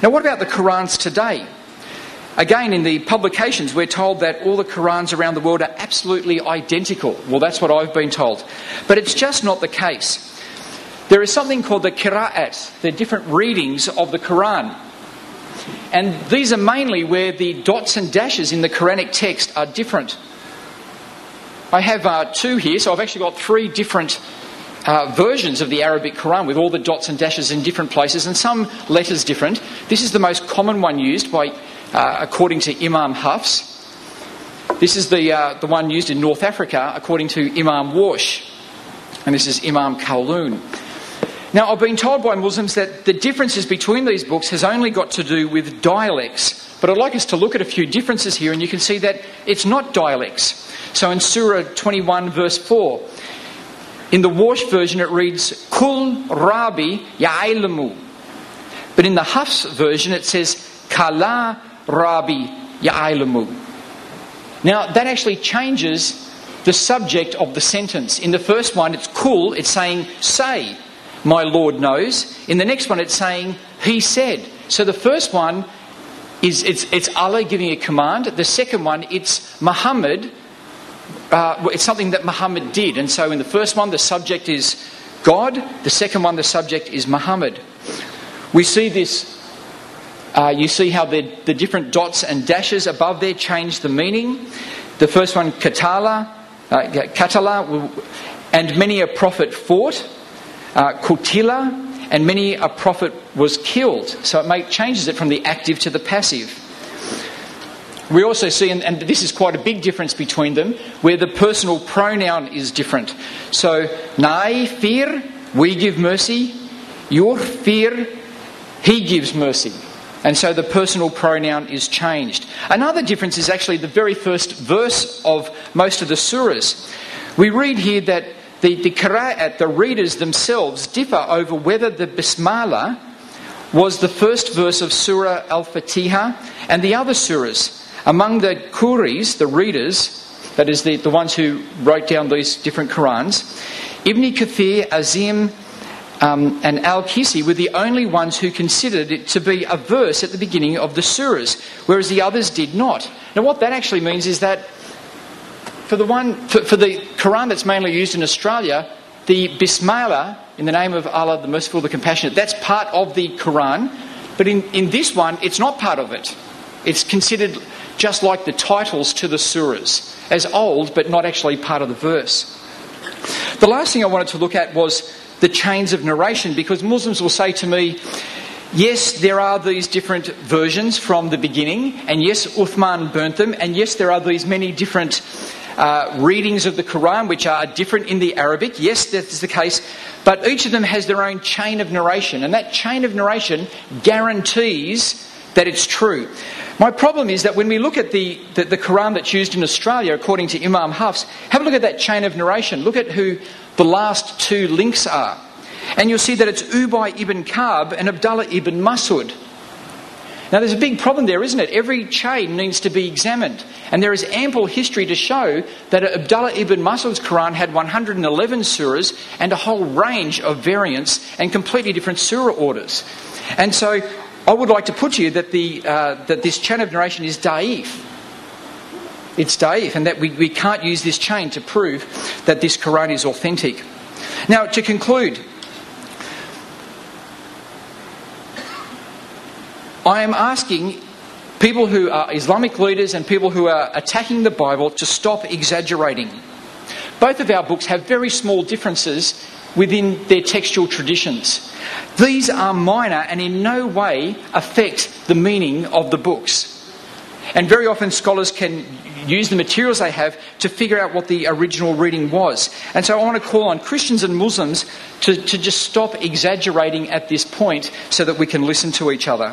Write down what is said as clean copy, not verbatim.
Now, what about the Qurans today? Again, in the publications, we're told that all the Qurans around the world are absolutely identical. Well, that's what I've been told. But it's just not the case. There is something called the Qira'at, the different readings of the Quran. And these are mainly where the dots and dashes in the Quranic text are different. I have two here, so I've actually got three different versions of the Arabic Quran with all the dots and dashes in different places and some letters different. This is the most common one used by, according to Imam Hafs. This is the one used in North Africa according to Imam Warsh. And this is Imam Kowloon. Now, I've been told by Muslims that the differences between these books has only got to do with dialects. But I'd like us to look at a few differences here, and you can see that it's not dialects. So in Surah 21, verse 4, in the Warsh version it reads, Kul Rabi Ya'ilmu. But in the Hafs version it says, Kala Rabi Ya'ilmu. Now, that actually changes the subject of the sentence. In the first one, it's Kul, it's saying, say, my Lord knows. In the next one, it's saying, he said. So the first one is it's Allah giving a command. The second one, it's Muhammad. It's something that Muhammad did. And so in the first one, the subject is God. The second one, the subject is Muhammad. We see this. You see how the different dots and dashes above there change the meaning. The first one, Katala, and many a prophet fought. Kutila, and many a prophet was killed. So it changes it from the active to the passive. We also see, and this is quite a big difference between them, where the personal pronoun is different. So, Nai, fear, we give mercy. Your fear, he gives mercy. And so the personal pronoun is changed. Another difference is actually the very first verse of most of the surahs. We read here that the Qira'at, the readers themselves, differ over whether the Bismillah was the first verse of Surah Al-Fatiha and the other surahs. Among the Quris, the readers, that is the ones who wrote down these different Qurans, Ibn Kathir, Azim and Al-Kisi were the only ones who considered it to be a verse at the beginning of the surahs, whereas the others did not. Now what that actually means is that for the Quran that's mainly used in Australia, the Bismillah, in the name of Allah, the Merciful, the Compassionate, that's part of the Quran. But in this one, it's not part of it. It's considered just like the titles to the surahs, as old, but not actually part of the verse. The last thing I wanted to look at was the chains of narration, because Muslims will say to me, yes, there are these different versions from the beginning, and yes, Uthman burnt them, and yes, there are these many different readings of the Quran which are different in the Arabic. Yes, that's the case. But each of them has their own chain of narration. And that chain of narration guarantees that it's true. My problem is that when we look at the Quran that's used in Australia, according to Imam Hafs, have a look at that chain of narration. Look at who the last two links are. And you'll see that it's Ubay ibn Ka'b and Abdullah ibn Mas'ud. Now there's a big problem there, isn't it? Every chain needs to be examined. And there is ample history to show that Abdullah ibn Mas'ud's Quran had 111 surahs and a whole range of variants and completely different surah orders. And so I would like to put to you that that this chain of narration is da'if. It's da'if, and that we can't use this chain to prove that this Quran is authentic. Now, to conclude, I am asking people who are Islamic leaders and people who are attacking the Bible to stop exaggerating. Both of our books have very small differences within their textual traditions. These are minor and in no way affect the meaning of the books. And very often scholars can use the materials they have to figure out what the original reading was. And so I want to call on Christians and Muslims to just stop exaggerating at this point so that we can listen to each other.